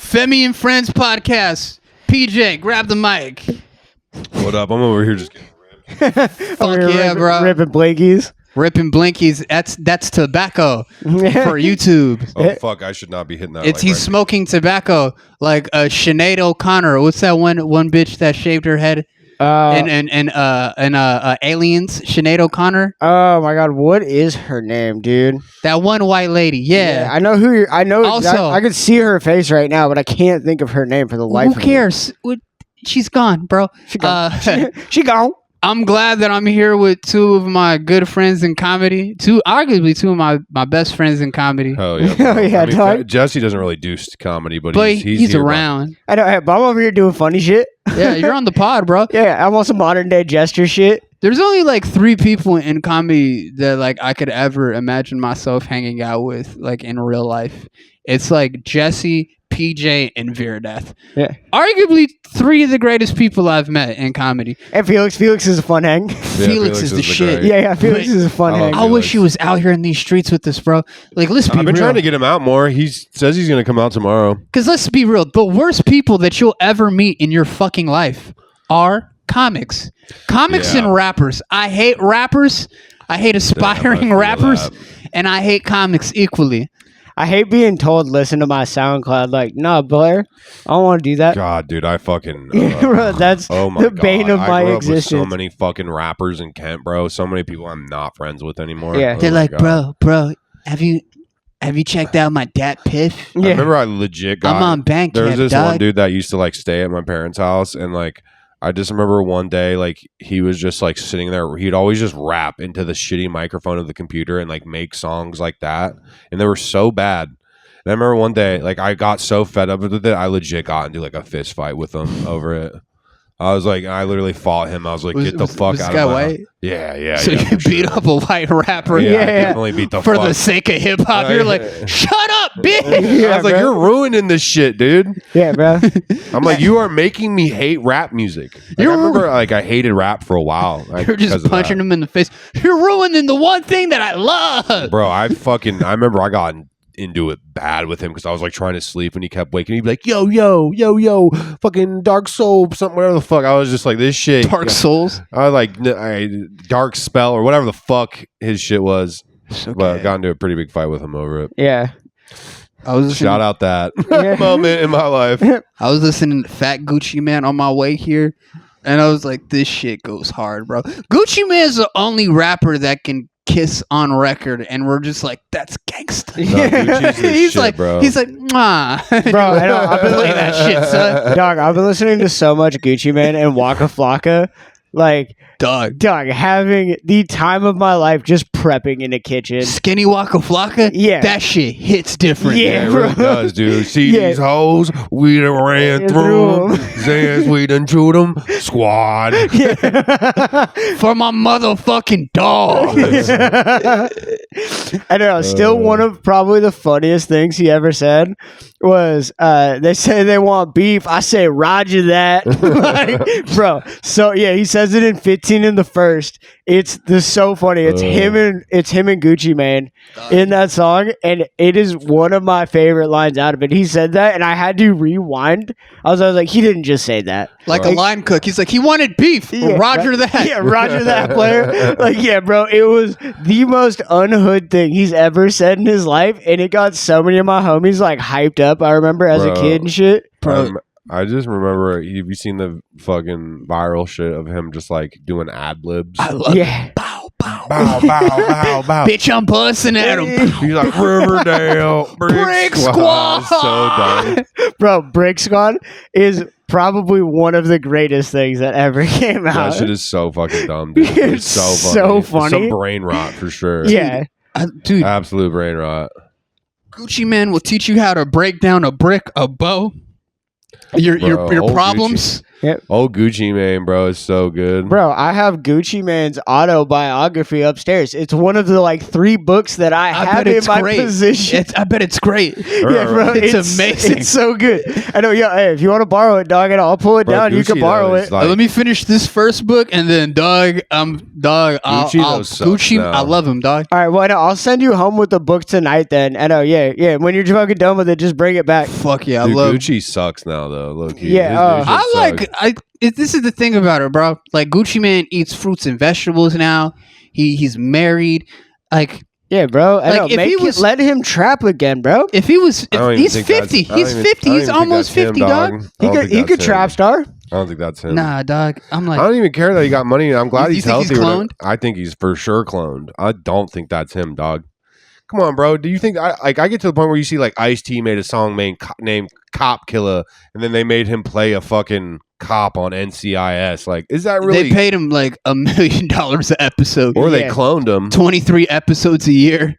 Femi and Friends podcast. PJ, grab the mic. What up? I'm over here just getting ripped. Fuck yeah, bro. Ripping blankies. Ripping blinkies. That's tobacco for YouTube. Oh, fuck. I should not be hitting that. He's smoking tobacco like Sinead O'Connor. What's that one bitch that shaved her head? And Aliens, Sinead O'Connor. Oh my god, what is her name, dude? That one white lady. Yeah. I know who you're. I know. Also, I could see her face right now, but I can't think of her name for the life. Who cares? She's gone, bro. She gone. She gone. I'm glad that I'm here with two of my good friends in comedy. Arguably two of my best friends in comedy. Oh yeah, Oh, yeah, dog. Jesse doesn't really do comedy, but he's here, around. I know. Hey, but I'm over here doing funny shit. Yeah, you're on the pod, bro. Yeah, I'm on some modern day gesture shit. There's only like 3 people in comedy that like I could ever imagine myself hanging out with, like in real life. It's like Jesse, P.J. and Virideth. Yeah. Arguably 3 of the greatest people I've met in comedy. And Felix is a fun hang. Felix is the shit. Yeah, Felix is a fun hang. I wish he was out here in these streets with us, bro. Like, let's be real. I've been trying to get him out more. He says he's going to come out tomorrow. Because let's be real, the worst people that you'll ever meet in your fucking life are comics. Comics and rappers. I hate rappers. I hate aspiring rappers. And I hate comics equally. I hate being told, listen to my SoundCloud. Like, nah, Blair, I don't want to do that. God, dude, I fucking... Bro, that's the bane of my I grew existence. up with so many fucking rappers in Kent, bro. So many people I'm not friends with anymore. Yeah. They're like, bro, have you checked out my Dat Piff? I remember I legit got... I'm on Bandcamp, There was this dog. one dude that used to like stay at my parents' house, and like I just remember one day like he was just like sitting there. He'd always just rap into the shitty microphone of the computer and like make songs like that, and they were so bad. And I remember one day, like, I got so fed up with it, I legit got into, like, a fist fight with him over it. I was like, I literally fought him. I was like, get the fuck out of my white? Yeah. So you beat up a white rapper? Yeah, I definitely beat the for fuck. the sake of hip-hop. You're like, shut up, bitch! I was like, bro. you're ruining this shit, dude. Yeah, bro. I'm like, you are making me hate rap music. Like, I remember, like, I hated rap for a while. Like, you're just punching him in the face. You're ruining the one thing that I love! Bro, I remember I got into it bad with him because I was like trying to sleep and he kept waking. He'd be like, yo, fucking Dark Soul, something, whatever the fuck. I was just like, this shit. Dark Souls? I was like, Dark Spell or whatever the fuck his shit was. Okay. But I got into a pretty big fight with him over it. Yeah. Shout out that moment in my life. I was listening to Fat Gucci Man on my way here, and I was like, this shit goes hard, bro. Gucci Man's the only rapper that can kiss on record, and we're just like, that's gangsta. No, he's shit, like, bro. he's like, mwah. Bro, I know. I've been Play that shit, son. Dog, I've been listening to so much Gucci Man and Waka Flocka. Like, Dog, having the time of my life just prepping in the kitchen. Skinny Waka Flocka? Yeah. That shit hits different. Yeah, It bro. really does, dude. See Yeah. these hoes? We done ran through them. Zans, we done chewed them. Squad. For my motherfucking dog. I don't know. Still, one of probably the funniest things he ever said was, they say they want beef. I say, Roger that. Like, bro. So, yeah, he says it in 15 in the first. It's so funny. It's him and Gucci Mane in that song, and it is one of my favorite lines out of it. He said that, and I had to rewind. I was like, he didn't just say that. Like a line cook. He's like, he wanted beef. Yeah, Roger right? that. Yeah, Roger that, player. Like, yeah, bro, it was the most unhood thing he's ever said in his life, and it got so many of my homies like hyped up. I remember as a kid and shit. I just remember, have you seen the fucking viral shit of him just like doing ad libs? I love it. Bow, bow, Bow, bow, bow, bow. Bitch, I'm busting at him. He's like, Riverdale, Brick Squad. So dumb. Bro, Brick Squad is probably one of the greatest things that ever came out. That shit is so fucking dumb, dude. It's so funny. so It's funny. some brain rot for sure. Yeah. Dude, Absolute brain rot. Gucci Man will teach you how to break down a brick, a bow, your Bro, old problems. Yep. Oh, Gucci Mane, bro, is so good. Bro, I have Gucci Mane's autobiography upstairs. It's one of the like 3 books that I have in my possession. I bet it's great. Yeah, bro, it's amazing. It's so good. I know. Yeah, hey, if you want to borrow it, dog, and I'll pull it down. You can borrow it. Like, let me finish this first book, and then, dog, Gucci, I love him, dog. All right, well, I'll send you home with the book tonight. Then I know. Yeah. When you're fucking done with it, just bring it back. Fuck yeah, dude, I love Gucci sucks now though. Look, this is the thing about it, bro. Like Gucci Mane eats fruits and vegetables now. He's married. Like yeah, bro. Like if let him trap again, bro. If he's 50. He's 50. He's almost 50, dog. He could trap star. I don't think that's him. Nah, dog. I'm like, I don't even care that he got money. I'm glad he's healthy. He's cloned? I think he's for sure cloned. I don't think that's him, dog. Come on, bro. Do you think I get to the point where you see like Ice-T made a song named Cop Killer, and then they made him play a fucking cop on NCIS? Like, is that really? They paid him like $1 million an episode, or they cloned him. 23 episodes a year.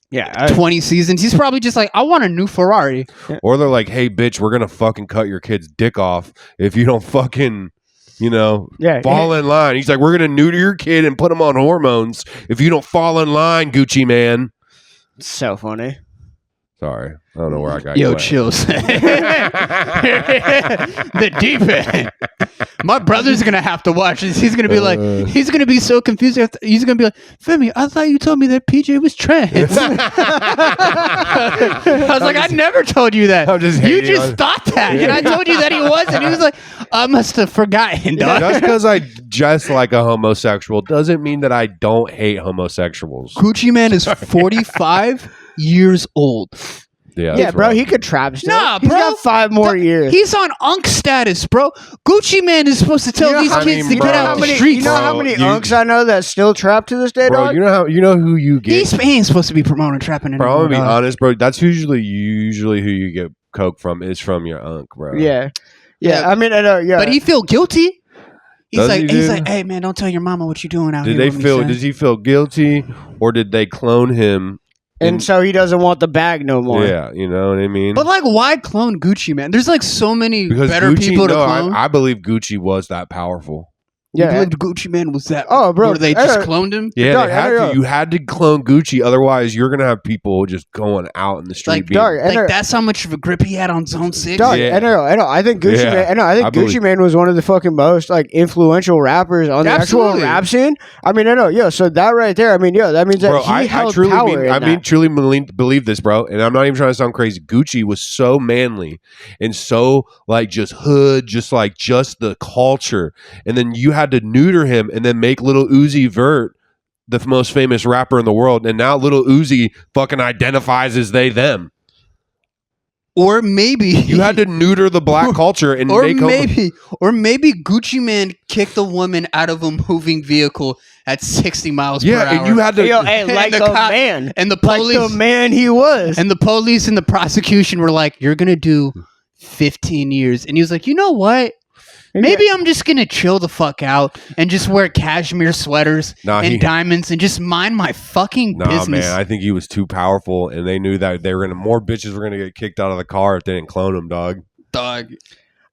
Yeah, 20 seasons. He's probably just like, I want a new Ferrari. Or they're like, hey, bitch, we're gonna fucking cut your kid's dick off if you don't fucking. Fall in line. He's like, we're gonna neuter your kid and put him on hormones if you don't fall in line, Gucci Man. So funny. Sorry, I don't know where I got. Yo, chills. The deep end. My brother's gonna have to watch this. He's gonna be like, he's gonna be so confused. He's gonna be like, Femi, I thought you told me that PJ was trans. I was like, I never told you that. You just thought that, and I told you that he was, and he was like, I must have forgotten, dog. Just because I dress like a homosexual doesn't mean that I don't hate homosexuals. Gucci Mane is 45 years old. Yeah, bro, he could trap still. Nah, he's bro. got 5 more years. He's on unk status, bro. Gucci Mane is supposed to tell these kids to get out the streets. You know how many unks I know that still trap to this day, dog? You know who you get. He ain't supposed to be promoting trapping anymore. Bro, I'm gonna be honest, bro. That's usually who you get coke from is from your unk, bro. Yeah. I mean, I know. Yeah, but he feel guilty. He's like, he hey man, don't tell your mama what you doing out here. Does he feel guilty, or did they clone him? And so he doesn't want the bag no more. Yeah, you know what I mean? But like, why clone Gucci, man? There's like so many better Gucci, people to clone. I believe Gucci was that powerful. Yeah, you believed Gucci Mane was that? Oh, bro, or they just cloned him? Yeah, they had to. You had to clone Gucci, otherwise you're gonna have people just going out in the street. That's how much of a grip he had on Zone 6. I know. I think Gucci Mane. I think Gucci Mane was one of the fucking most like influential rappers on the actual rap scene. I mean, I know. Yeah, so that right there. I mean, yeah, that means that he held power. I truly believe this, bro. And I'm not even trying to sound crazy. Gucci was so manly and so like just hood, just the culture, and then you had to neuter him. And then make Lil Uzi Vert the most famous rapper in the world, and now Lil Uzi fucking identifies as they them. Or maybe you had to neuter the black culture and maybe Gucci Mane kicked a woman out of a moving vehicle at 60 miles per hour. Yeah, and you had to like the man and the police, like the man he was, and the police and the prosecution were like, "You're gonna do 15 years," and he was like, "You know what? Maybe I'm just going to chill the fuck out and just wear cashmere sweaters and diamonds and just mind my fucking business." Man, I think he was too powerful, and they knew that more bitches were going to get kicked out of the car if they didn't clone him, dog.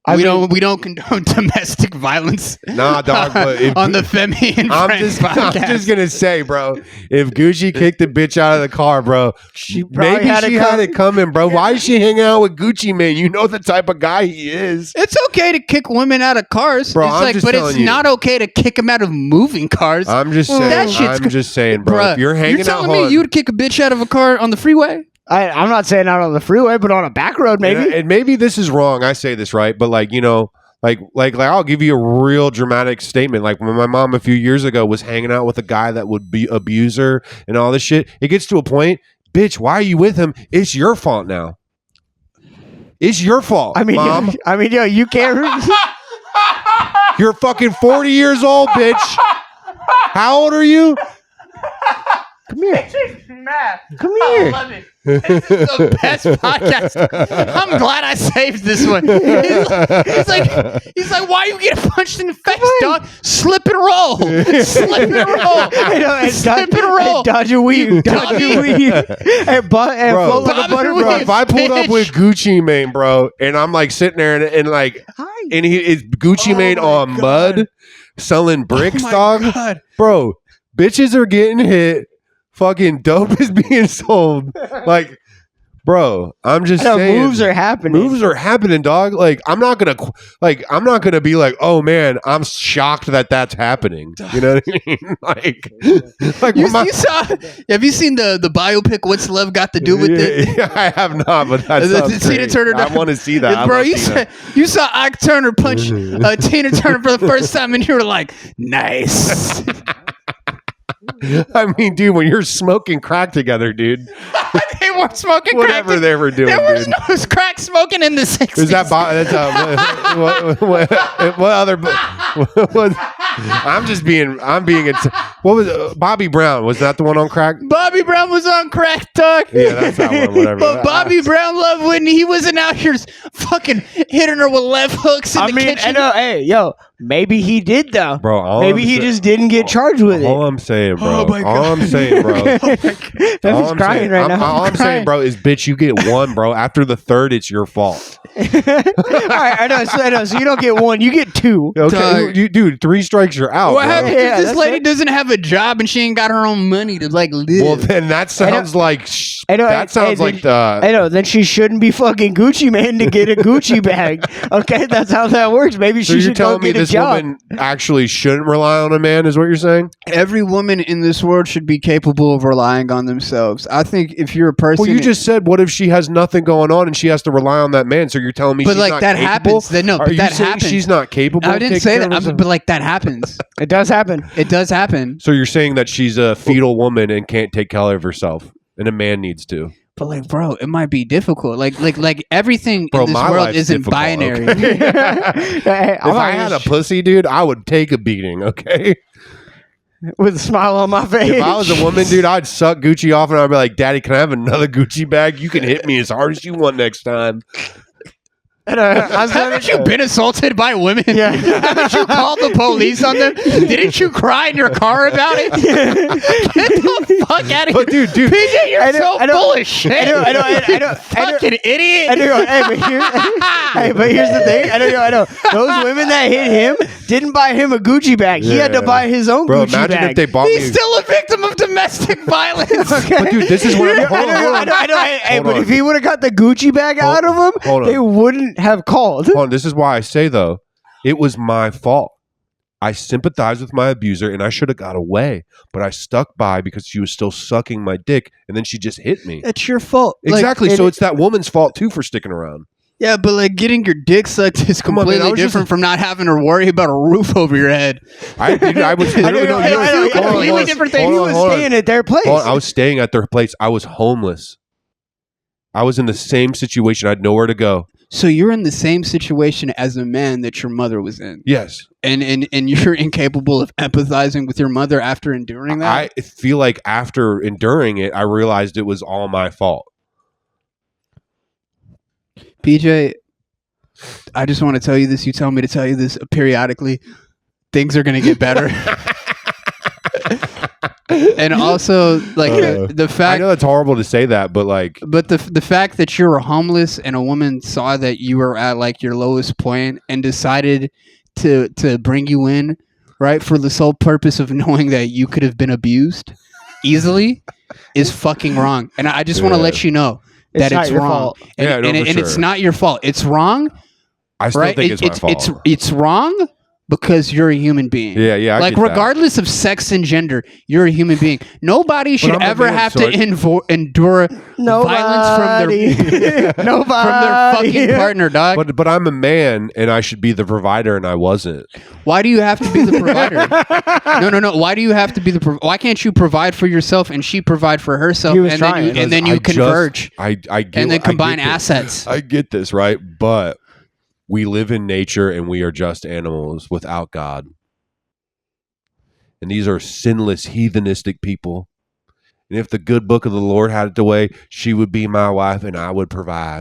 We don't condone domestic violence. Nah, dog. But on the Femi and Friends podcast. I'm just gonna say, bro. If Gucci kicked the bitch out of the car, bro, she had it coming, bro. Why is she hanging out with Gucci Mane? You know the type of guy he is. It's okay to kick women out of cars, bro. It's not okay to kick them out of moving cars. I'm just saying, bro. If you're hanging out, you're telling me you'd kick a bitch out of a car on the freeway? I'm not saying out on the freeway, but on a back road, maybe. And maybe this is wrong. I say this right, but like I'll give you a real dramatic statement. Like when my mom a few years ago was hanging out with a guy that would be abuse her and all this shit. It gets to a point, bitch. Why are you with him? It's your fault now. It's your fault. I mean, Mom. You can't. You're fucking 40 years old, bitch. How old are you? Come here. Come here. I love it. This is the best podcast. I'm glad I saved this one. He's like, why you get punched in the face, dog? Slip and roll. Slip and roll. Slip and roll. Dodge a weave. Dodge a weave. And float like a butterfly. Bro, if I pulled up with Gucci Mane, bro, and I'm like sitting there and like, and he is Gucci Mane on mud selling bricks, dog. God. Bro, bitches are getting hit. Fucking dope is being sold. Like, bro, I'm just saying. Moves are happening. Moves are happening, dog. Like, I'm not gonna be like, oh man, I'm shocked that that's happening. You know what I mean? like you saw? Have you seen the biopic? What's Love Got to Do with It? Yeah, I have not, but that's Tina Turner. I want to see that, bro. You saw Ike Turner punch Tina Turner for the first time, and you were like, nice. I mean, dude, when you're smoking crack together, dude. They weren't smoking whatever crack. They were doing, there was no crack smoking in the 60s. Is that what other? I'm being. What was Bobby Brown? Was that the one on crack? Bobby Brown was on crack, dog. Yeah, that's that one. Whatever. But Bobby Brown loved when he wasn't out here fucking hitting her with left hooks in the kitchen. I know. Hey, yo, maybe he did though, bro. Maybe he just didn't get charged with it. All I'm saying, bro. Oh my God. All I'm saying, bro. Femi's crying right now. All I'm saying, bro, is bitch, you get one, bro. After the third, it's your fault. All right, I know. So you don't get one, you get two. Okay, dude, 3 strikes, you're out. What happens if this lady it. doesn't have a job and she ain't got her own money to like live? Well, then that sounds like I know. Then she shouldn't be fucking Gucci Mane to get a Gucci bag. Okay, that's how that works. Maybe so she should go get a job. Woman actually shouldn't rely on a man, is what you're saying? Every woman in this world should be capable of relying on themselves. I think if you're a person, well, you just said, what if she has nothing going on and she has to rely on that man? So you're telling me, but she's like not that capable? happens. Then no, Are but you that saying happens. She's not capable. I didn't say that, but like that happens. It does happen. It does happen. So you're saying that she's a fetal woman and can't take care of herself, and a man needs to. But like, bro, it might be difficult. Like everything bro, in this world isn't binary. Okay? If I had a pussy, dude, I would take a beating. Okay. With a smile on my face. If I was a woman, dude, I'd suck Gucci off and I'd be like, Daddy, can I have another Gucci bag? You can hit me as hard as you want next time. Haven't you been assaulted by women? Yeah. Haven't you called the police on them? Didn't you cry in your car about it? Get the fuck out of here. Dude. PJ, you're so full of shit. I know. Fucking idiot. I know. But here's the thing. I know. Those women that hit him didn't buy him a Gucci bag. He had to buy his own Gucci bag. Imagine if they bought He's still a victim of domestic violence. Okay. But dude, this is where I know. But if he would have got the Gucci bag out of him, they wouldn't have called. Hold on, this is why I say though, it was my fault. I sympathized with my abuser and I should have got away, but I stuck by because she was still sucking my dick and then she just hit me. It's your fault. Exactly. So it's that woman's fault too for sticking around. Yeah, but like getting your dick sucked is completely different from not having to worry about a roof over your head. I was completely different thing. He was staying at their place. I was staying at their place. I was homeless. I was in the same situation. I had nowhere to go. So you're in the same situation as a man that your mother was in. Yes. And you're incapable of empathizing with your mother after enduring that? I feel like after enduring it, I realized it was all my fault. PJ, I just want to tell you this. You tell me to tell you this periodically. Things are going to get better. And also, like the fact, I know it's horrible to say that, but like, but the fact that you were homeless and a woman saw that you were at like your lowest point and decided to bring you in, right, for the sole purpose of knowing that you could have been abused easily, is fucking wrong. And I just want to let you know that it's wrong. And it's not your fault. It's wrong. I still think it's my fault. It's wrong. Because you're a human being. Yeah. Like, regardless of sex and gender, you're a human being. Nobody should ever have to endure violence from their fucking partner, dog. But I'm a man, and I should be the provider, and I wasn't. Why do you have to be the provider? No. Why do you have to be the why can't you provide for yourself and she provide for herself, and then you converge? And then combine assets. I get this, right? But we live in nature and we are just animals without God. And these are sinless, heathenistic people. And if the good book of the Lord had it the way, she would be my wife and I would provide.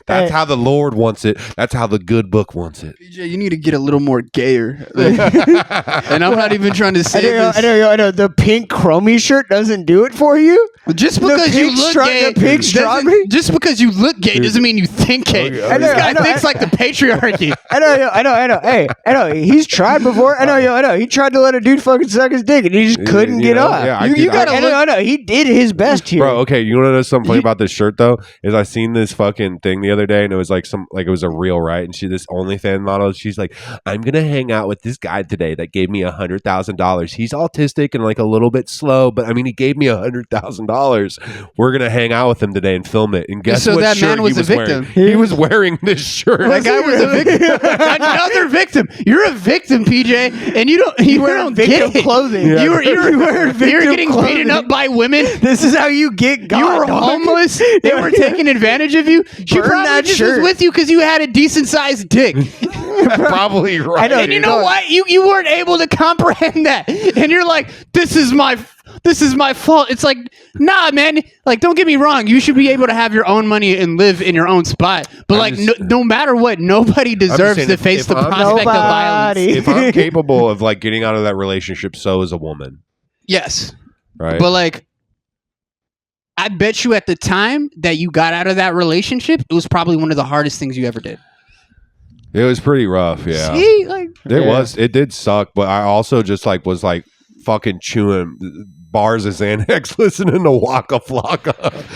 That's how the Lord wants it. That's how the good book wants it. PJ, you need to get a little more gayer. And I'm not even trying to say this. I know. The pink chromie shirt doesn't do it for you. Just because you look gay, just because you look gay doesn't mean you think gay. This guy thinks like the patriarchy. I know. Hey, I know. He's tried before. I know. He tried to let a dude fucking suck his dick, and he just couldn't get off. Yeah, I know. He did his best here, bro. Okay, you want to know something funny about this shirt though? Is I seen this fucking thing the other day, and it was like it was a reel, right? And this OnlyFans model. She's like, I'm gonna hang out with this guy today that gave me $100,000. He's autistic and like a little bit slow, but I mean, he gave me $100,000. We're gonna hang out with him today and film it. And guess what? That shirt man was a victim. He was wearing this shirt. That guy was a victim. Another victim. You're a victim, PJ, and you don't get it. Clothing. Yeah. You're getting beaten up by women. This is how you get God. You were homeless. They were taking advantage of you. She probably just was with you because you had a decent sized dick. Probably right. And you know what? You weren't able to comprehend that, and you're like, this is my fault. It's like, nah, man. Like, don't get me wrong. You should be able to have your own money and live in your own spot. But no matter what, nobody deserves to face the prospect of violence. If I'm capable of like getting out of that relationship, so is a woman. Yes. Right. But like, I bet you at the time that you got out of that relationship, it was probably one of the hardest things you ever did. It was pretty rough. Yeah. See? Like, it did suck, but I also just like was like fucking chewing bars of Xanax, listening to Waka Flocka.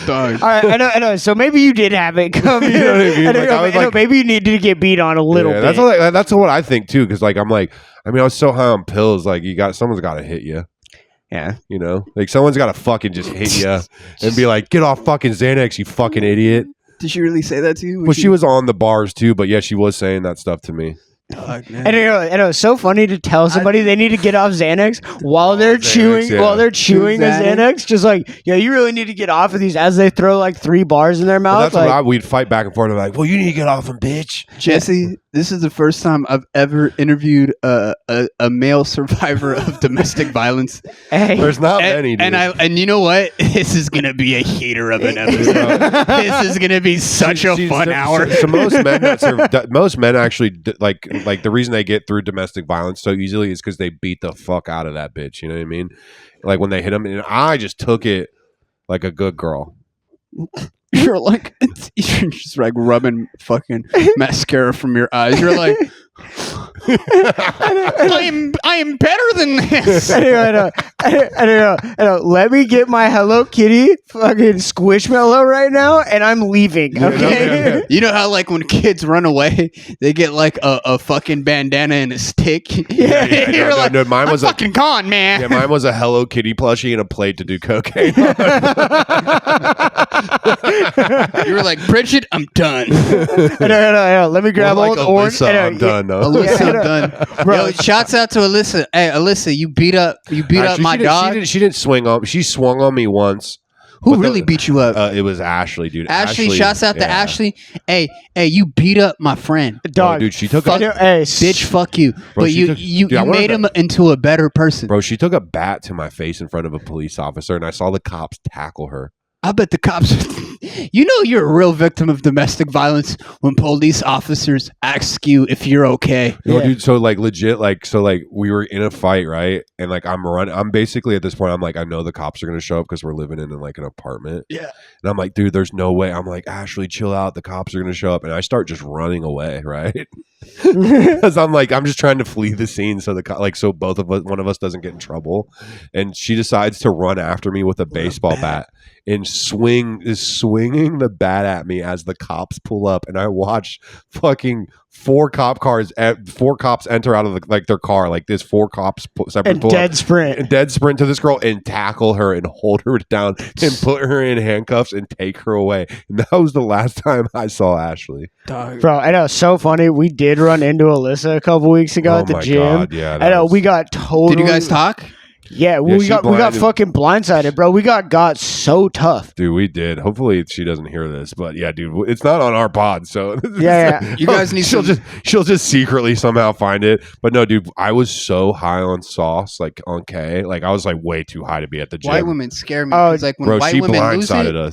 All right, I know. So maybe you did have it come. You know what I mean? Maybe you needed to get beat on a little bit. That's what I think too. Because like I was so high on pills. Like someone's got to hit you. Yeah, you know, like someone's got to fucking just hit you and be like, "Get off fucking Xanax, you fucking idiot." Did she really say that to you? Well, she was on the bars too, but yeah, she was saying that stuff to me. I know it's so funny to tell somebody they need to get off Xanax while they're chewing the Xanax. Just like, yeah, you really need to get off of these as they throw like 3 bars in their mouth. Well, that's we'd fight back and forth. I'm like, well, you need to get off them, bitch. Jesse, this is the first time I've ever interviewed a male survivor of domestic violence. Hey. There's not many, dude. And you know what? This is gonna be a heater of an episode. This is gonna be such a fun hour. So most men actually like the reason they get through domestic violence so easily is because they beat the fuck out of that bitch. You know what I mean? Like when they hit them, and I just took it like a good girl. You're just like rubbing fucking mascara from your eyes. You're like, I am better than this. I know. Let me get my Hello Kitty fucking Squishmallow right now, and I'm leaving. Okay. You know how like when kids run away, they get like a fucking bandana and a stick. Yeah. You're like, mine was fucking gone, man. Yeah, mine was a Hello Kitty plushie and a plate to do cocaine. You were like, Bridget, I'm done. I know. Let me grab old orange. I'm done. Alyssa, I'm done. Bro, shouts out to Alyssa. Hey, Alyssa, you beat up my dog. She didn't swing on. She swung on me once. Who really beat you up? It was Ashley, dude. Ashley, shouts out to Ashley. Hey, you beat up my friend. Dog, dude, she took bitch, fuck you. Bro, but you made him into a better person. Bro, she took a bat to my face in front of a police officer, and I saw the cops tackle her. I bet the cops, you know, you're a real victim of domestic violence when police officers ask you if you're okay. No, dude. So like legit, we were in a fight, right? And like I'm basically at this point, I'm like, I know the cops are going to show up because we're living in like an apartment. Yeah. And I'm like, dude, there's no way. I'm like, Ashley, chill out. The cops are going to show up. And I start just running away, right? Because I'm just trying to flee the scene so so one of us doesn't get in trouble. And she decides to run after me with a baseball bat and swinging the bat at me as the cops pull up, and I watch fucking 4 cops enter out of their car, like this 4 cops separate pull dead sprint to this girl and tackle her and hold her down and put her in handcuffs and take her away. And that was the last time I saw Ashley. Bro, I know, so funny. We did run into Alyssa a couple weeks ago at the gym. God, yeah, I know, we got totally. Did you guys talk? Yeah, we got fucking blindsided, bro. We got so tough. Dude, we did. Hopefully she doesn't hear this, but yeah, dude, it's not on our pod, so Yeah. You guys need she'll just secretly somehow find it. But no, dude, I was so high on sauce, like on K, like I was like way too high to be at the gym. White women scare me. 'Cause, like when bro, white she women lose blindsided it, us.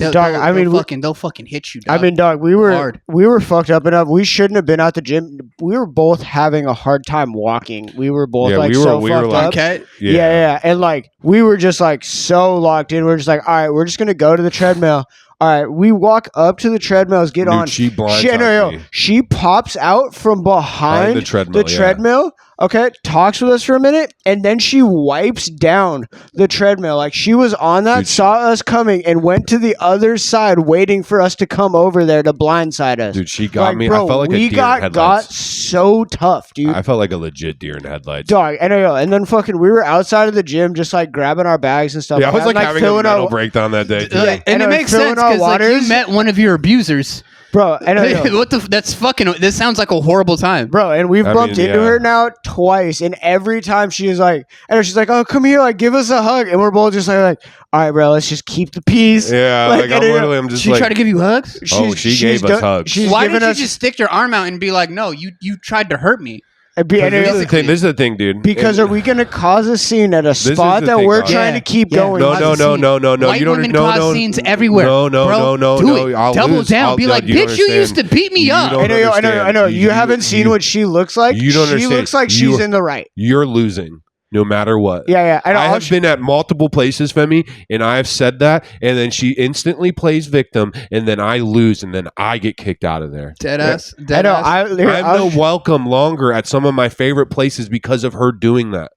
they'll fucking hit you. Dog. I mean, dog, we Hard. were fucked up enough. We shouldn't have been at the gym. We were both having a hard time walking. We were both Yeah, like we were- so we were fucked like- up. Okay. Yeah, and like we were just like so locked in. We're just like, all right, we're just gonna go to the treadmill. All right, we walk up to the treadmills, get Dude, on. she blindsided me. She pops out from behind the treadmill, yeah. treadmill. Okay, talks with us for a minute, and then she wipes down the treadmill. Like she was on that, Dude, saw us coming, and went to the other side, waiting for us to come over there to blindside us. Dude, she got me. Bro, I felt like a we deer in got headlights. so tough, dude. I felt like a legit deer in headlights. Dog, I know, and then fucking, we were outside of the gym, just like grabbing our bags and stuff. Yeah, I was like having a filling mental our- breakdown that day. Too. Yeah, And I it know, makes filling sense our because like you waters. met one of your abusers. Bro, I know. That's fucking. This sounds like a horrible time. Bro, and we've I bumped mean, into yeah. her now twice, and every time she's like, oh, come here, like, give us a hug, and we're both just like, all right, bro, let's just keep the peace. Yeah, Like, like I I'm don't know. literally, I'm just She like, tried to give you hugs. she gave us hugs. She's Why giving didn't you us just stick your arm out and be like, no, you tried to hurt me? I know, This is the thing, dude. because are we gonna cause a scene at a is the spot that thing, we're dog. trying Yeah. to keep Yeah. going? No, Cause no, a no, scene. no, no, no. White You don't. women No, cause no. scenes everywhere. No, no, Bro, no, do no. it. I'll Double lose. down. Be No, like, you don't bitch, you used to understand. beat me You up. don't I know. understand. You haven't seen what she looks like. You don't She understand. looks like You- she's in the right. You're losing, no matter what. Yeah. I know. I I'll have been at multiple places, Femi, and I have said that, and then she instantly plays victim, and then I lose, and then I get kicked out of there. Dead ass. I Dead know. ass. I'm no welcome longer at some of my favorite places because of her doing that.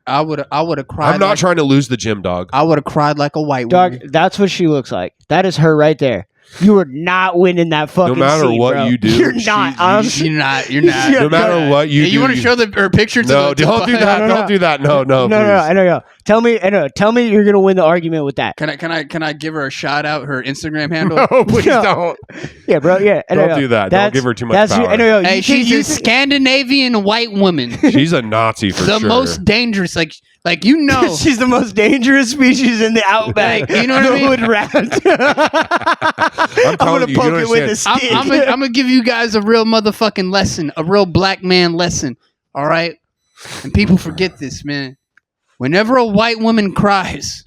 I would have cried. I'm not like, trying to lose the gym, dog. I would have cried like a white Dog, woman. that's what she looks like. That is her right there. You are not winning that fucking No matter scene, what bro. you do, You're she- not. you- Honestly. You're not. You're not. Yeah, No matter what you Hey, do, you want to show her picture? To No, the, don't do that. no, Don't no. do that. No, No, please. I know. Tell me you're gonna win the argument with that. Can I give her a shout out? Her Instagram handle. No, please No. don't. Yeah, bro. Yeah, I know. Don't do that. Don't That's- give her too much that's power. I know. Hey, You she's think- a Scandinavian white woman. She's a Nazi for The sure. most dangerous. Like you know. she's the most dangerous species in the outback. You know what I mean? The hood rat. I'm telling gonna you, poke you it with a understand. stick. I'm gonna give you guys a real motherfucking lesson, a real black man lesson. All right, and people forget this, man. Whenever a white woman cries,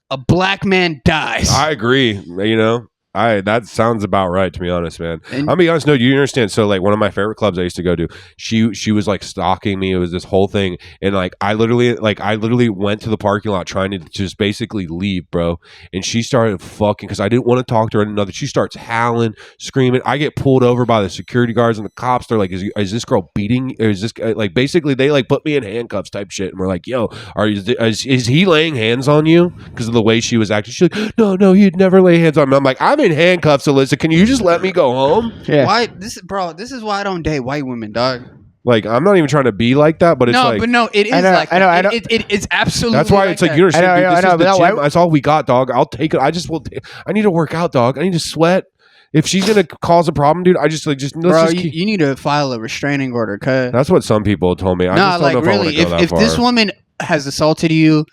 a black man dies. I agree. You know, that sounds about right, to be honest, man. And- I'll be honest. No, you understand. So, like, one of my favorite clubs I used to go to, she was like stalking me. It was this whole thing, and like I literally went to the parking lot trying to just basically leave, bro. And she started fucking because I didn't want to talk to her. Another, she starts howling, screaming. I get pulled over by the security guards and the cops. They're like, "Is this girl beating? Or is this like basically they like put me in handcuffs type shit?" And we're like, "Yo, is he laying hands on you?" Because of the way she was acting. She's like, "No, you'd never lay hands on me." I'm like, "I'm in handcuffs, Alyssa. Can you just let me go home?" Yeah. Why this is why I don't date white women, dog. Like, I'm not even trying to be like that, but it's like, it is I know, like I know, that. I know. It's absolutely. that's why it's like, that. you understand, I know, dude, I this know, is but the that gym. white- That's all we got, dog. I'll take it. I need to work out, dog. I need to sweat. If she's gonna cause a problem, dude, I just let's Bro, just keep. you need to file a restraining order, cuz. That's what some people told me. I No, just don't like know if I really, want to go that if far. this woman has assaulted you,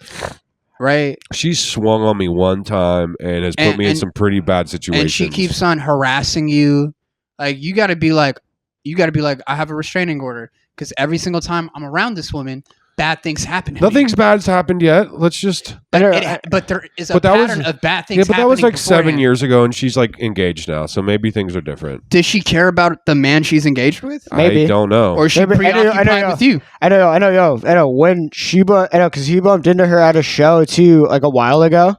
right, She swung on me one time and has put me in And- some pretty bad situations. and she keeps on harassing you, like you got to be like, I have a restraining order because every single time I'm around this woman, bad things happen. To me. Nothing's bad's happened yet. Let's just. I know, But there is a But that was- pattern of bad things. Yeah, but that was happening like 7 beforehand. years ago, and she's like engaged now, so maybe things are different. Does she care about the man she's engaged with, Maybe. I don't know. or is she Maybe- I know, preoccupied with you? I know. When she because he bumped into her at a show too, like a while ago.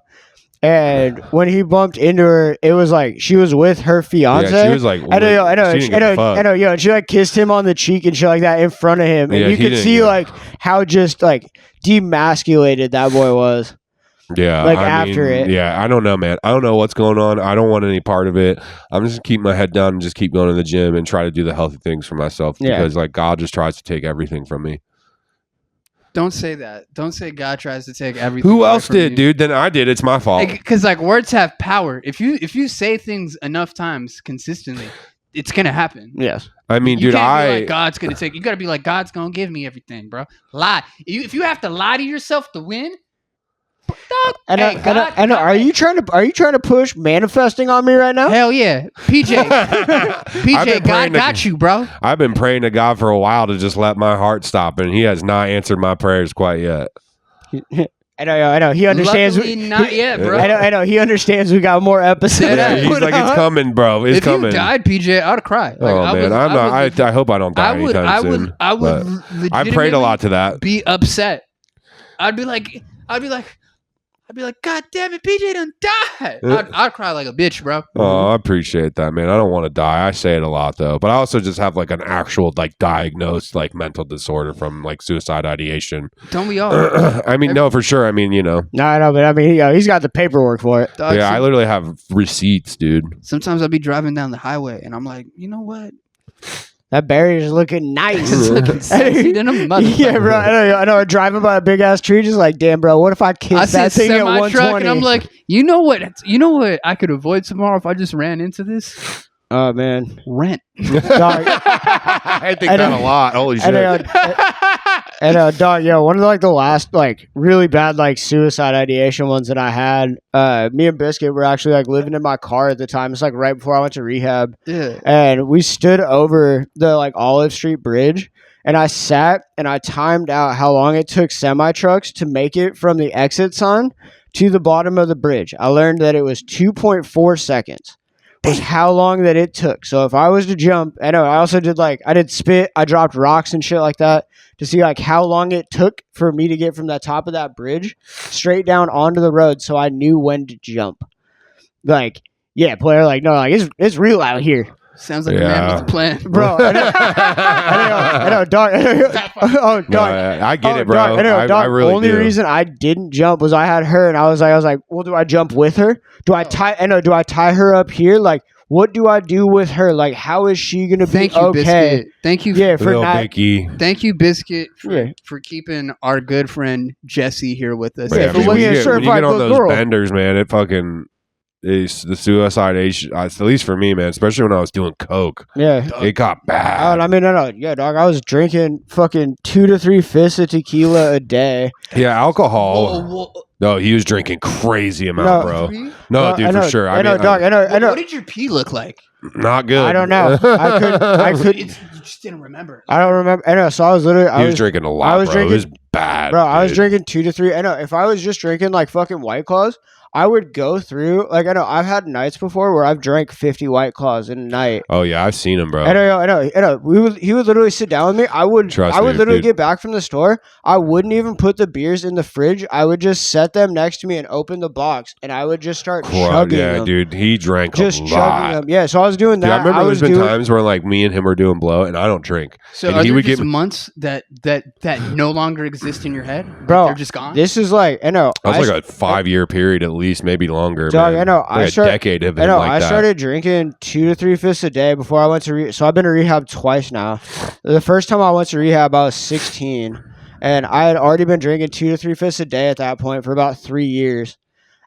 And when he bumped into her, it was like she was with her fiance. Yeah, she was like, I know, she didn't give a fuck. yeah. And she like kissed him on the cheek and shit like that in front of him, and Yeah, you he could didn't see give a- like how just like demasculated that boy was. Yeah, like, I after mean, it. Yeah, I don't know, man. I don't know what's going on. I don't want any part of it. I'm just keep my head down and just keep going to the gym and try to do the healthy things for myself Yeah. because like God just tries to take everything from me. Don't say that. Don't say God tries to take everything. Who away else from did, you. dude? Then I did. It's my fault. Because like words have power. If you say things enough times consistently, it's gonna happen. Yes. I mean, You dude, can't be like God's gonna take. You gotta be like God's gonna give me everything, bro. Lie. If you have to lie to yourself to win, dog. I know. Are you trying to push manifesting on me right now? Hell yeah, PJ. God got you, bro. I've been praying to God for a while to just let my heart stop, and He has not answered my prayers quite yet. I know. He understands. Luckily, not yet, bro. I know. He understands. We got more episodes. Yeah, he's like, it's coming, bro. It's coming. If you died, PJ, I'd cry. Man, I hope I don't die anytime soon. I would. I prayed a lot to that. Be upset. I'd be like, God damn it, PJ done died. I'd cry like a bitch, bro. Oh, I appreciate that, man. I don't want to die. I say it a lot though, but I also just have like an actual like diagnosed like mental disorder from like suicide ideation. Don't we all? I mean, no, for sure. I mean, you know. No, I know, but I mean, he's got the paperwork for it. Dog, I literally have receipts, dude. Sometimes I'll be driving down the highway and I'm like, you know what? That barrier's looking nice. It's looking sexy than a motherfucker. Yeah, bro. I know. Driving by a big ass tree, just like, damn, bro. What if I kiss that thing at 120? Truck and I'm like, you know what I could avoid tomorrow if I just ran into this? Oh man, rent. Dog, I think that a lot. Holy shit. And dog, one of like the last like really bad like suicide ideation ones that I had. Me and Biscuit were actually like living in my car at the time. It's like right before I went to rehab. Yeah. And we stood over the like Olive Street Bridge, and I sat and I timed out how long it took semi trucks to make it from the exit sign to the bottom of the bridge. I learned that it was 2.4 seconds. Was how long that it took. So if I was to jump, I also did I did spit, I dropped rocks and shit like that to see like how long it took for me to get from the top of that bridge straight down onto the road, so I knew when to jump. Like, yeah, player, like no, like it's real out here. Sounds like a man with a plan, bro. I know, dog. Oh, dog. No, I get it, bro. Dog, I really only do. reason I didn't jump was I had her, and I was like, well, do I jump with her? Do I tie her up here? Like, what do I do with her? Like, how is she gonna be okay? Biscuit. Thank you. Thank you, Biscuit, for keeping our good friend Jesse here with us. Yeah, when you get on those benders, man, it fucking. Is the suicide age, at least for me, man, especially when I was doing coke. Yeah. It got bad. I mean, no. Yeah, dog. I was drinking fucking 2 to 3 fists of tequila a day. Yeah, alcohol. Whoa. No, he was drinking crazy amount, bro. No, dude, for sure. I know, dog. I know. What did your pee look like? Not good. I don't know. I could. You just didn't remember. I don't remember. I know. So I was literally. He was drinking a lot, bro. It was bad, bro. I was drinking 2 to 3. I know. If I was just drinking like fucking White Claws, I would go through, like, I know I've had nights before where I've drank 50 White Claws in a night. Oh yeah, I've seen him, bro. I know. He would literally sit down with me. I would literally get back from the store. I wouldn't even put the beers in the fridge. I would just set them next to me and open the box, and I would just start chugging them. Yeah, dude, he drank just a lot. Chugging them. Yeah, so I was doing that. Dude, I remember there's been times where like me and him were doing blow, and I don't drink. So are there just months that no longer exist in your head? Bro, they're just gone? This is like, I know. That was like a 5-year period at least, maybe longer. Dog, man. I know. Like a decade of it like I started drinking 2 to 3 fists a day before I went to so I've been to rehab twice now. The first time I went to rehab, I was 16, and I had already been drinking 2 to 3 fists a day at that point for about 3 years.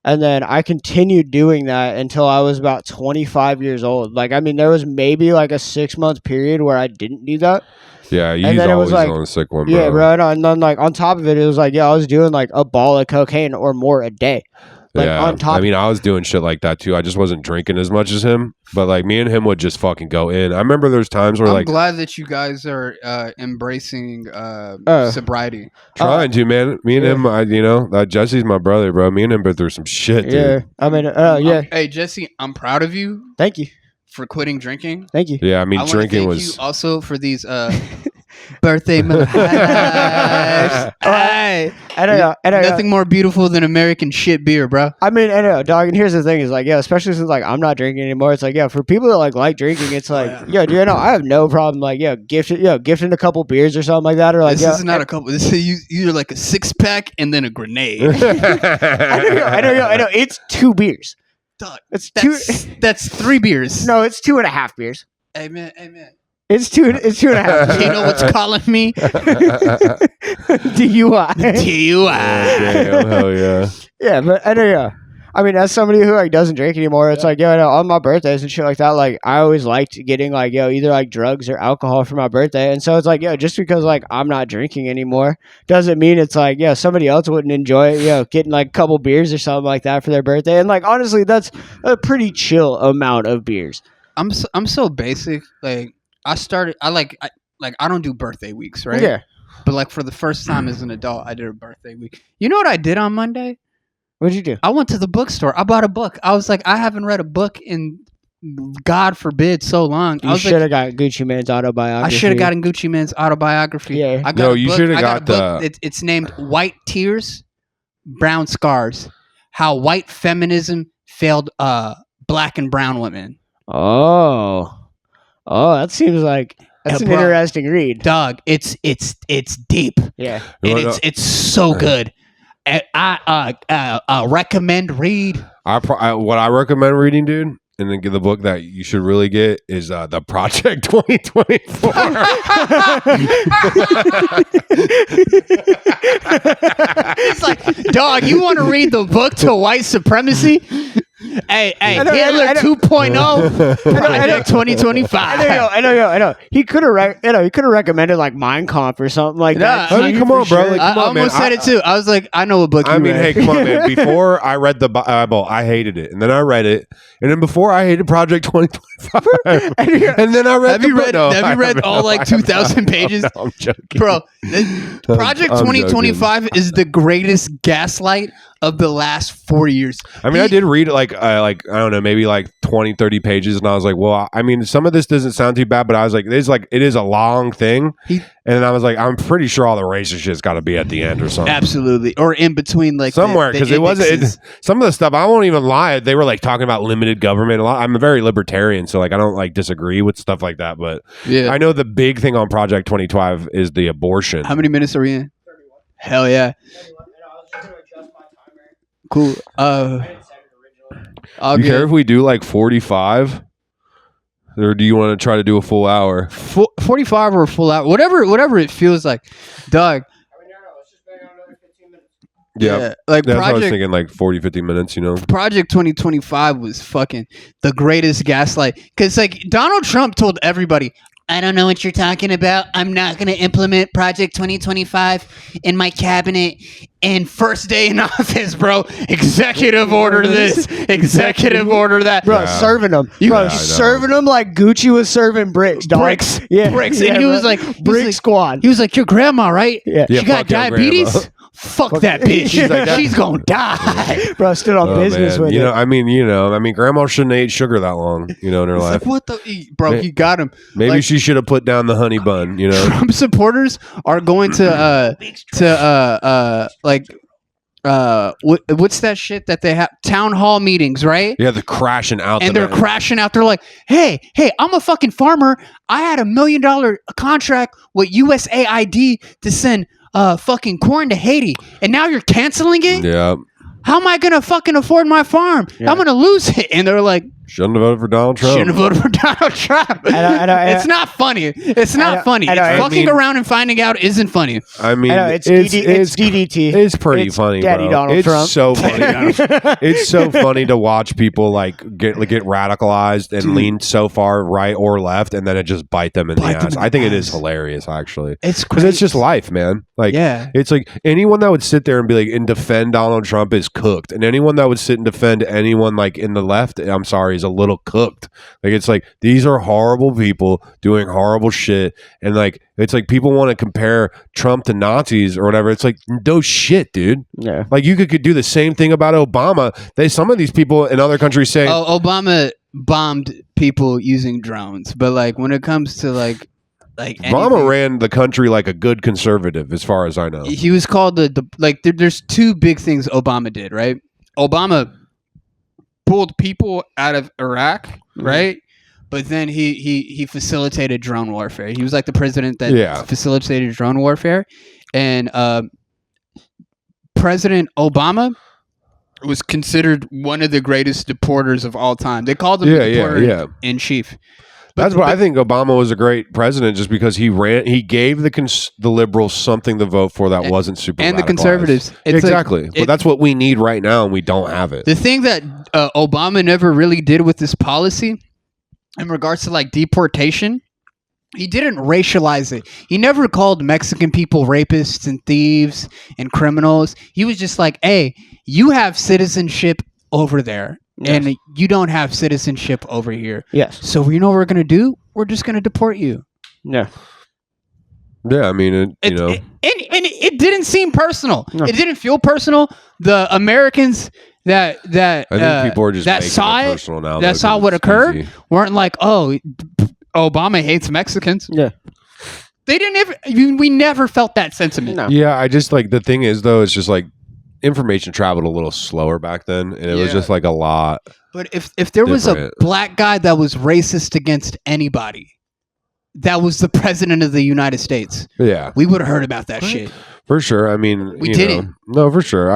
And then I continued doing that until I was about 25 years old. Like, I mean, there was maybe like a 6-month period where I didn't do that. Yeah, he's always on a sick one, bro. Yeah, bro. And then, like, on top of it, it was like, I was doing like a ball of cocaine or more a day. Like, yeah, on top. I mean, I was doing shit like that too. I just wasn't drinking as much as him, but like me and him would just fucking go in. I remember there's times where I'm glad that you guys are embracing sobriety. Trying to, man. Me and him, Jesse's my brother, bro. Me and him been through some shit, dude. Yeah, I mean, hey, Jesse, I'm proud of you. Thank you for quitting drinking. Thank you. Yeah, I mean, drinking was you also for these birthday I don't know. Nothing more beautiful than American shit beer, bro. I mean, I know, dog. And here's the thing: is like, especially since like I'm not drinking anymore. It's like, for people that like drinking, it's like, dude, I have no problem like, gifting a couple beers or something like that, or like, this is not a couple. This is you're like a 6-pack and then a grenade. I know. It's 2 beers. Dog, that's 3 beers. No, it's 2.5 beers. Amen. It's 2.5. You know what's calling me? DUI. DUI. Damn, hell yeah. Yeah, but I I mean, as somebody who like doesn't drink anymore, it's like, yo, I know, on my birthdays and shit like that, like I always liked getting like, yo, either like drugs or alcohol for my birthday. And so it's like, yo, just because like I'm not drinking anymore doesn't mean it's like, yeah, somebody else wouldn't enjoy it, getting like a couple beers or something like that for their birthday. And like honestly, that's a pretty chill amount of beers. I'm so basic. Like I don't do birthday weeks, right? Yeah. But like for the first time as an adult, I did a birthday week. You know what I did on Monday? What'd you do? I went to the bookstore. I bought a book. I was like, I haven't read a book in, God forbid, so long. You should have got Gucci Mane's autobiography. I should have gotten Gucci Mane's autobiography. Yeah. I got No, a you book- should have I got a book. It's named White Tears, Brown Scars: How White Feminism Failed Black and Brown Women. Oh, that seems like that's an interesting read. Dog, it's deep. Yeah, And it's so good. I recommend read. What I recommend reading, dude, and then get the book that you should really get is the Project 2024. It's like, dog, you want to read the book to white supremacy? Hey, Hitler 2.0, Project 2025. I know. He could have recommended like Mein Kampf or something like that. I mean, come on, bro. Like, I almost said it too. I was like, I know a book. I mean, read. hey, come on, man. Before I read the Bible, I hated it, and then I read it, and then before I hated Project 2025, and then I read. Have you read all like 2,000 pages? No, I'm joking, bro. Project 2025 is the greatest gaslight of the last 4 years. I mean, I did read it like I don't know, maybe like 20, 30 pages, and I was like, well, I mean, some of this doesn't sound too bad, but I was like, it is a long thing, and then I was like, I'm pretty sure all the racist shit's got to be at the end or something. Absolutely, or in between, like somewhere, because it wasn't. Some of the stuff I won't even lie. They were like talking about limited government a lot. I'm a very libertarian, so like I don't like disagree with stuff like that. But yeah, I know the big thing on Project 2012 is the abortion. How many minutes are we in? 31. Hell yeah. Cool. You care if we do like 45, or do you want to try to do a full hour? 45 or a full hour, whatever it feels like, Doug. Yeah, like that's what I was thinking, like 40, 50 minutes, you know. Project 2025 was fucking the greatest gaslight, because like Donald Trump told everybody, I don't know what you're talking about. I'm not going to implement Project 2025 in my cabinet. And first day in office, bro, executive order this, executive order that. Bro, serving them. Serving them like Gucci was serving bricks, dog. Bricks. Yeah. Bricks. And he was like, Squad. He was like, your grandma, right? Yeah. She got diabetes? Fuck that bitch. She's gonna die. Bro, stood on business with you it. know, I mean, grandma shouldn't have ate sugar that long, you know, in her life. Like, what the bro? He got him. Maybe like, she should have put down the honey bun, you know. Trump supporters are going to what's that shit that they have? Town hall meetings, right? Yeah, they're crashing out. And they're crashing out. They're like, hey, I'm a fucking farmer. I had $1 million contract with USAID to send fucking corn to Haiti, and now you're canceling it? Yeah. How am I gonna fucking afford my farm? Yeah. I'm gonna lose it. And they're like, shouldn't have voted for Donald Trump. Shouldn't have voted for Donald Trump. It's not funny. It's not funny. Fucking around and finding out isn't funny. I mean, it's DDT. It's pretty funny, Daddy bro. Donald It's Trump. so funny. It's so funny to watch people like get radicalized and lean so far right or left, and then it just bite them in the ass. I think it is hilarious, actually. It's because it's just life, man. Like, yeah. It's like anyone that would sit there and be like and defend Donald Trump is cooked, and anyone that would sit and defend anyone like in the left, I'm sorry, is a little cooked. Like, it's like these are horrible people doing horrible shit, and like it's like people want to compare Trump to Nazis or whatever. It's like, no shit, dude. Yeah. Like you could do the same thing about Obama. Some of these people in other countries say, "Oh, Obama bombed people using drones," but like when it comes to like Obama ran the country like a good conservative, as far as I know. He was called there's two big things Obama did, right? Obama pulled people out of Iraq, right? But then he facilitated drone warfare. He was like the president that facilitated drone warfare. And President Obama was considered one of the greatest deporters of all time. They called him the deporter in chief. That's what I think. Obama was a great president just because he gave the liberals something to vote for that wasn't super and the radicalized. conservatives. Exactly. But that's what we need right now, and we don't have it. The thing that Obama never really did with this policy in regards to like deportation, he didn't racialize it. He never called Mexican people rapists and thieves and criminals. He was just like, hey, you have citizenship over there. Yes. And you don't have citizenship over here. Yes. So you know what we're going to do? We're just going to deport you. Yeah. Yeah, I mean, And it didn't seem personal. No. It didn't feel personal. The Americans that I think people are just that making saw it it, personal now. that though, saw 'cause what it's occurred, easy. weren't like, oh, Obama hates Mexicans. Yeah. They didn't ever. We never felt that sentiment. No. Yeah, I just like the thing is though, it's just like information traveled a little slower back then, and it was just like a lot. But if there was a Different. black guy that was racist against anybody, that was the president of the United States, Yeah, we would have heard about that shit. for sure. I mean, We you didn't. know, no, for sure.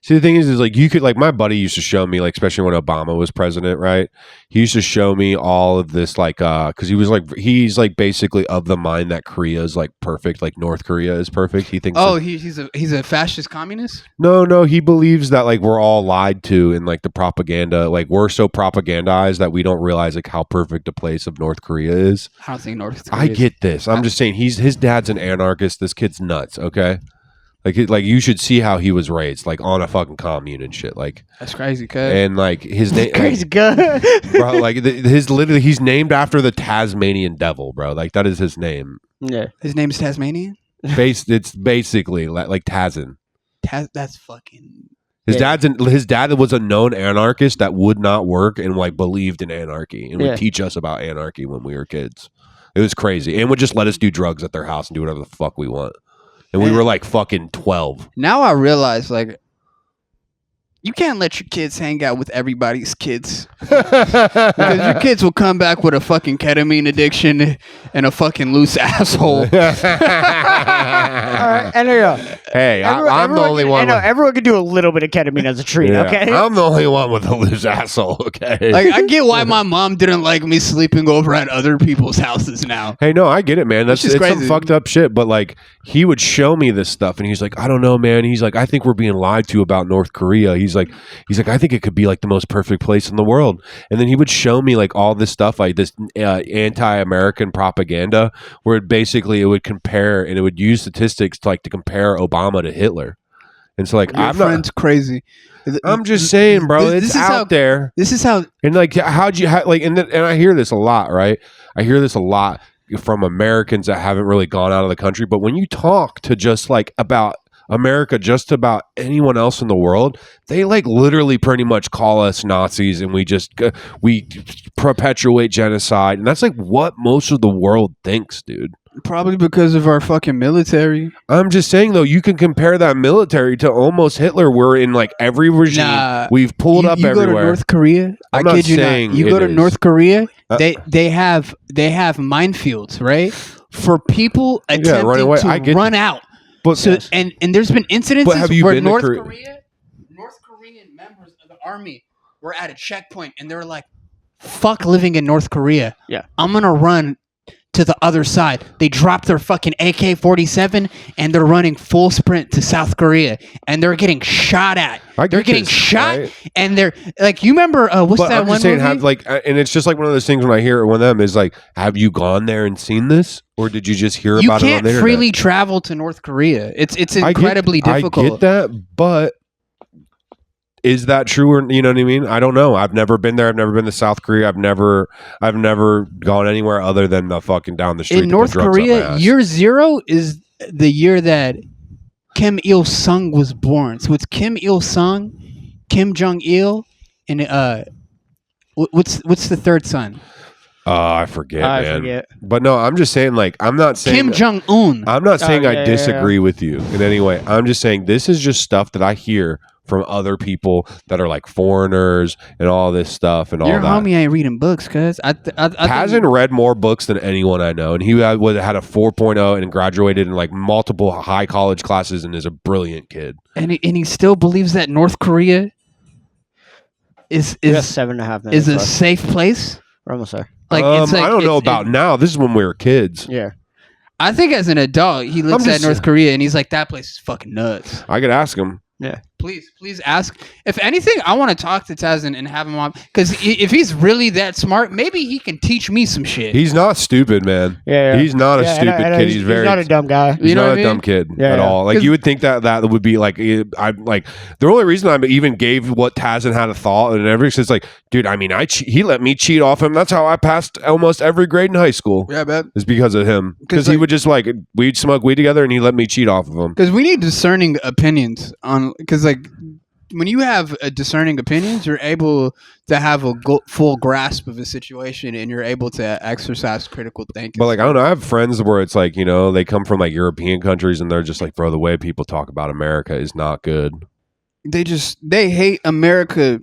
See, the thing is like you could like my buddy used to show me like, especially when Obama was president, right? He used to show me all of this like because he's like basically of the mind that Korea is like perfect, like North Korea is perfect. He thinks Oh, he's a fascist communist. No, he believes that like we're all lied to in like the propaganda. Like we're so propagandized that we don't realize like how perfect a place of North Korea is. I don't think North Korea. I get this. I'm just saying his dad's an anarchist. This kid's nuts. Okay, like you should see how he was raised, like on a fucking commune and shit. Like That's crazy, cuz. and like his name, Crazy guy. bro. Like he's named after the Tasmanian devil, bro. Like that is his name. Yeah. His name's Tasmanian. It's basically like Tazin. That's fucking. His dad was a known anarchist that would not work and like believed in anarchy and would teach us about anarchy when we were kids. It was crazy and would just let us do drugs at their house and do whatever the fuck we want. And we were like fucking 12. Now I realize like you can't let your kids hang out with everybody's kids because your kids will come back with a fucking ketamine addiction and a fucking loose asshole. All right, and there you go. Hey, I'm the only one. Everyone can do a little bit of ketamine as a treat. Yeah, Okay. I'm the only one with a loose asshole. Okay. Like I get why my mom didn't like me sleeping over at other people's houses now. Hey, no, I get it, man. It's some crazy. fucked up shit. But like, he would show me this stuff, and he's like, I don't know, man. He's like, I think we're being lied to about North Korea. He's like, I think it could be like the most perfect place in the world. And then he would show me like all this stuff, like this anti-American propaganda, where it would compare and it would use statistics to compare Obama to Hitler. And so like, Your friend's crazy. I'm just saying, bro, it's out there. This is how. And like, and I hear this a lot, right? I hear this a lot from Americans that haven't really gone out of the country. But when you talk to just like about America, just about anyone else in the world, they like literally pretty much call us Nazis, and we perpetuate genocide, and that's like what most of the world thinks, dude. Probably because of our fucking military. I'm just saying though, you can compare that military to almost Hitler. We're in like every regime. We've pulled up everywhere. You go to North Korea. I'm I not kid you saying not. You go to it is. North Korea. They have minefields, right, for people attempting to run out. But So and there's been incidences But have you where been to North Korea? Korean members of the army were at a checkpoint and they were like, "Fuck living in North Korea. Yeah. I'm gonna run to the other side." They dropped their fucking AK-47 and they're running full sprint to South Korea and they're getting shot at. They're getting shot, right? and they're like, you remember what's But that I'm one just saying, movie? and it's just like one of those things when I hear it, one of them is like, have you gone there and seen this, or did you just hear You about it on can't the internet? freely travel to North Korea. It's incredibly difficult. I get that, but is that true, or you know what I mean? I don't know. I've never been there. I've never been to South Korea. I've never gone anywhere other than the fucking down the street. In North Korea, year 0 is the year that Kim Il Sung was born. So it's Kim Il Sung, Kim Jong Il, and what's the third son? I forget, I man. forget. But no, I'm just saying, like, I'm not saying Kim Jong Un. I'm not saying I yeah, disagree with you in any way. I'm just saying this is just stuff that I hear from other people that are like foreigners and all this stuff and all Your that. homie ain't reading books, cuz Hasn't read more books than anyone I know, and he had a 4.0 and graduated in like multiple high college classes and is a brilliant kid. and he still believes that North Korea is 7.5 minutes a left. safe place. We're almost there. Like, it's like I don't know about now. This is when we were kids. Yeah. I think as an adult, he looks at North Korea and he's like, that place is fucking nuts. I could ask him. Yeah. Please ask. If anything, I want to talk to Taz and have him on, because if he's really that smart, maybe he can teach me some shit. He's not stupid, man. Yeah. He's not a stupid kid. He's very. He's not a dumb guy. He's not a dumb kid at all. Like, you would think that would be like, I'm like, the only reason I even gave what Tazin had a thought and everything is like, dude, I mean, he let me cheat off him. That's how I passed almost every grade in high school. Yeah, bet. It's because of him. Because he would just like, we'd smoke weed together and he let me cheat off of him. Because we need discerning opinions on, because like, when you have discerning opinions, you're able to have a full grasp of a situation, and you're able to exercise critical thinking. But like, I don't know, I have friends where it's like, you know, they come from like European countries and they're just like, bro, the way people talk about America is not good. They hate America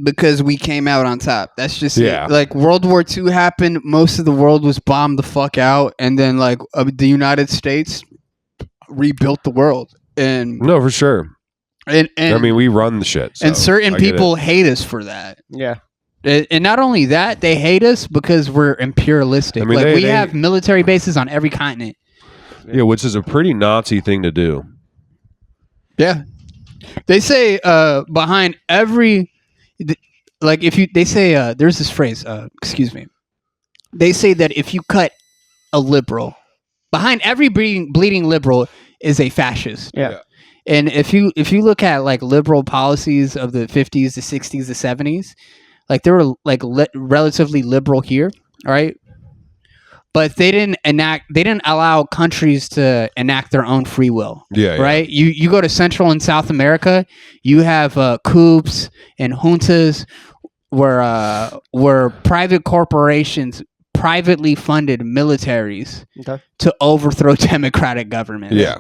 because we came out on top. That's just it. Like, World War II happened, most of the world was bombed the fuck out, and then like the United States rebuilt the world. And no, for sure. And I mean, we run the shit. So and certain people hate us for that. Yeah. And not only that, they hate us because we're imperialistic. I mean, like, we have military bases on every continent. Yeah, which is a pretty Nazi thing to do. Yeah. They say behind every... Like, they say... there's this phrase, excuse me. They say that if you cut a liberal, behind every bleeding liberal is a fascist. Yeah. And if you look at like liberal policies of the 50s, the 60s, the 70s, like, they were like relatively liberal here, right? But they didn't allow countries to enact their own free will. Yeah. Right? You go to Central and South America, you have coups and juntas where private corporations privately funded militaries to overthrow democratic governments. Yeah.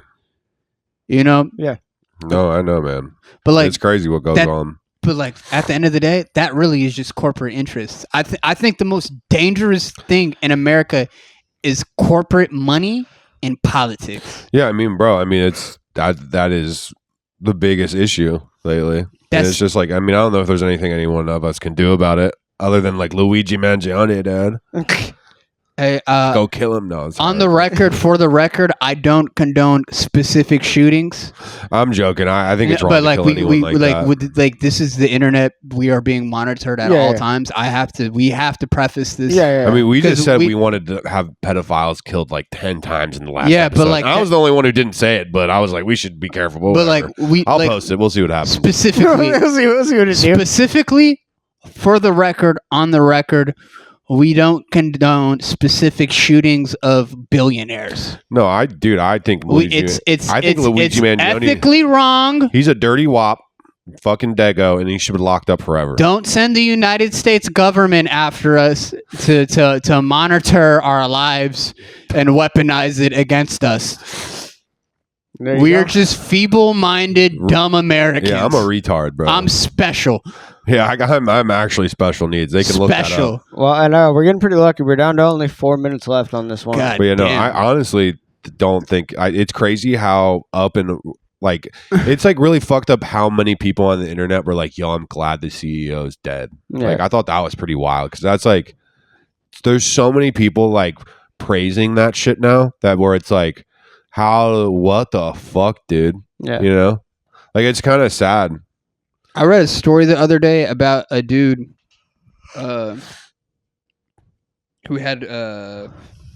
You know? Yeah. No, I know, man. But like, it's crazy what goes on. But like, at the end of the day, that really is just corporate interests. I think the most dangerous thing in America is corporate money and politics. Yeah, I mean, bro, I mean, it's that is the biggest issue lately. And it's just like, I mean, I don't know if there's anything any one of us can do about it other than like Luigi Mangione, Dad. Hey, go kill him. No, on the record, for the record, I don't condone specific shootings. I'm joking. I think it's wrong. But like, to kill anyone like this is the internet. We are being monitored at all times. We have to preface this. Yeah. I mean, we just said we wanted to have pedophiles killed like 10 times in the last episode. But like, I was the only one who didn't say it, but I was like, we should be careful. But like, I'll post it. We'll see what happens. Specifically, we'll see what it specifically, for the record, on the record, we don't condone specific shootings of billionaires. No, I think Luigi. It's Luigi Mangione, ethically wrong. He's a dirty wop, fucking Dago, and he should be locked up forever. Don't send the United States government after us to monitor our lives and weaponize it against us. We are just feeble-minded, dumb Americans. Yeah, I'm a retard, bro. I'm special. Yeah, I'm actually special needs. They can look that up. Well, I know we're getting pretty lucky. We're down to only 4 minutes left on this one. God but yeah, no, damn. I honestly don't think it's crazy how up and like it's like really fucked up how many people on the internet were like, "Yo, I'm glad the CEO is dead." Yeah. Like, I thought that was pretty wild because that's like, there's so many people like praising that shit now that where it's like, what the fuck, dude? Yeah, you know, like it's kind of sad. I read a story the other day about a dude who had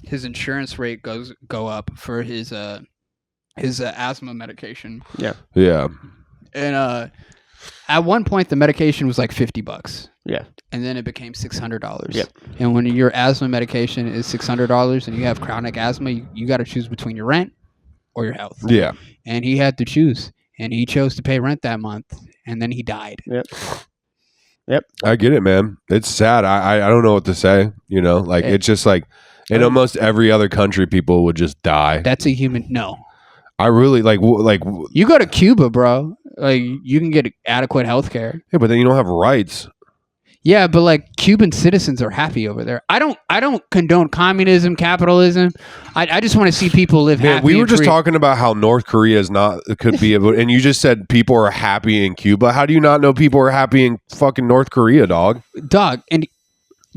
his insurance rate go up for his asthma medication. Yeah. And at one point the medication was like $50. Yeah. And then it became $600. Yep. And when your asthma medication is $600 and you have chronic asthma, you got to choose between your rent or your health. Yeah. And he had to choose, and he chose to pay rent that month. And then he died. Yep. I get it, man. It's sad. I don't know what to say. You know, like it's just like in almost every other country, people would just die. That's a human. No. I really like you go to Cuba, bro. Like, you can get adequate health care. Yeah, but then you don't have rights. Yeah, but like, Cuban citizens are happy over there. I don't condone communism, capitalism. I just want to see people live happy. We were just free. talking about how North Korea is could be, and you just said people are happy in Cuba. How do you not know people are happy in fucking North Korea, dog? Dog, and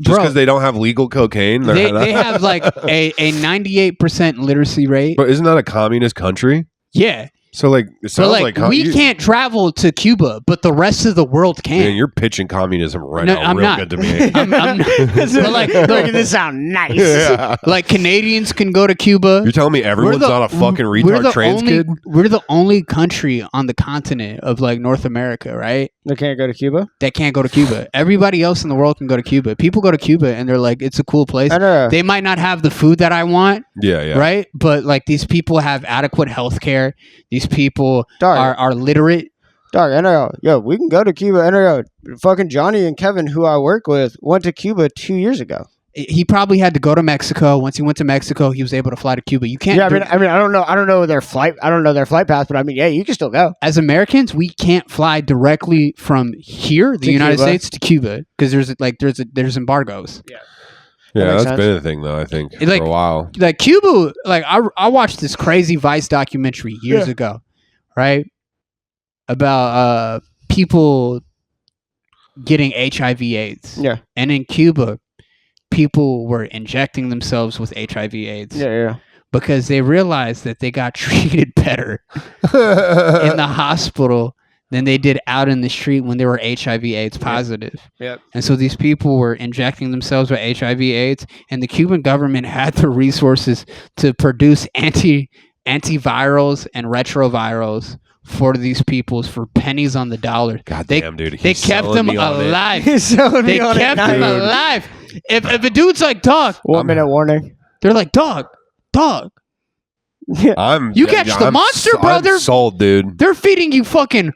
Just because they don't have legal cocaine? They have like a 98% literacy rate. But isn't that a communist country? Yeah. So like, it sounds like we can't travel to Cuba, but the rest of the world can. Man, you're pitching communism right now. I'm real not. Good to me. I'm not. But like, Look, this sound nice. Yeah. Like Canadians can go to Cuba. You're telling me everyone's not a fucking retard trans kid? We're the only country on the continent of like North America, right? They can't go to Cuba? That can't go to Cuba. Everybody else in the world can go to Cuba. People go to Cuba and they're like, it's a cool place. I know. They might not have the food that I want. Yeah. Right? But like these people have adequate health care. These people are literate. Dog, I know. Yo, we can go to Cuba. I know. Fucking Johnny and Kevin, who I work with, went to Cuba 2 years ago. He probably had to go to Mexico. Once he went to Mexico, he was able to fly to Cuba. You can't. Yeah, I mean, I don't know their flight. I don't know their flight path, but I mean, yeah, you can still go. As Americans, we can't fly directly from here, the United States, to Cuba because there's embargoes. Yeah. Yeah, that's sense. been a thing though. I think for a while. Like Cuba, like I watched this crazy Vice documentary years ago, right? About people getting HIV/AIDS. Yeah. And in Cuba, people were injecting themselves with HIV/AIDS. Yeah. Because they realized that they got treated better in the hospital than they did out in the street when they were HIV/AIDS positive. Yep. And so these people were injecting themselves with HIV/AIDS, and the Cuban government had the resources to produce antivirals and retrovirals for these people for pennies on the dollar. God damn, dude. They kept them alive. They kept them alive. If a dude's like, dog. 1 minute warning. They're like, dog. You catch the monster, brother. I'm sold, dude. They're feeding you fucking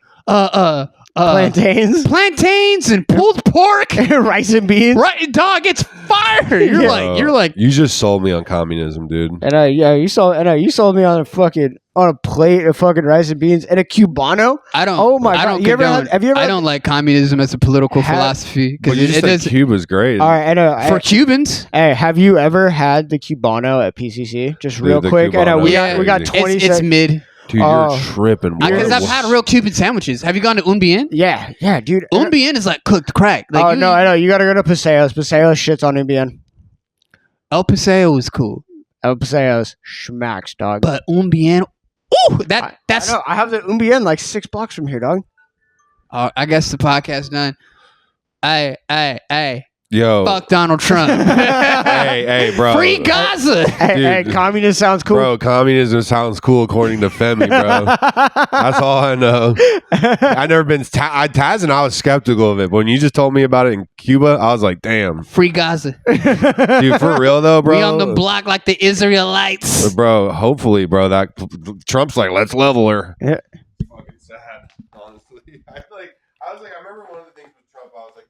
plantains and pulled pork, rice and beans. Right, dog, it's fire. You're like you just sold me on communism, dude. And you sold me on a plate of fucking rice and beans and a Cubano. I don't. Oh my god! Have you ever? I don't like communism as a political philosophy because it does. Cuba's great. All right, I know. For Cubans. Hey, have you ever had the Cubano at PCC? Just real quick. I know we got 20. It's mid. Dude, you're tripping. Because I've had real Cuban sandwiches. Have you gone to Un Bien? Yeah, dude. Un Bien is like cooked crack. Like, I know. You gotta go to Paseos. Paseos shits on Un Bien. El Paseo is cool. El Paseos schmacks, dog. But Un Bien, that's. I have the Un Bien like 6 blocks from here, dog. I guess the podcast done. Hey. Yo. Fuck Donald Trump. hey, bro. Free Gaza. Hey, communism sounds cool. Bro, communism sounds cool according to Femi, bro. That's all I know. I never been Taz and I was skeptical of it. But when you just told me about it in Cuba, I was like, damn. Free Gaza. Dude, for real though, bro. We on the block like the Israelites. But bro, hopefully, bro, that Trump's like, let's level her. Yeah. Fucking sad, honestly. I remember one of the things with Trump, I was like,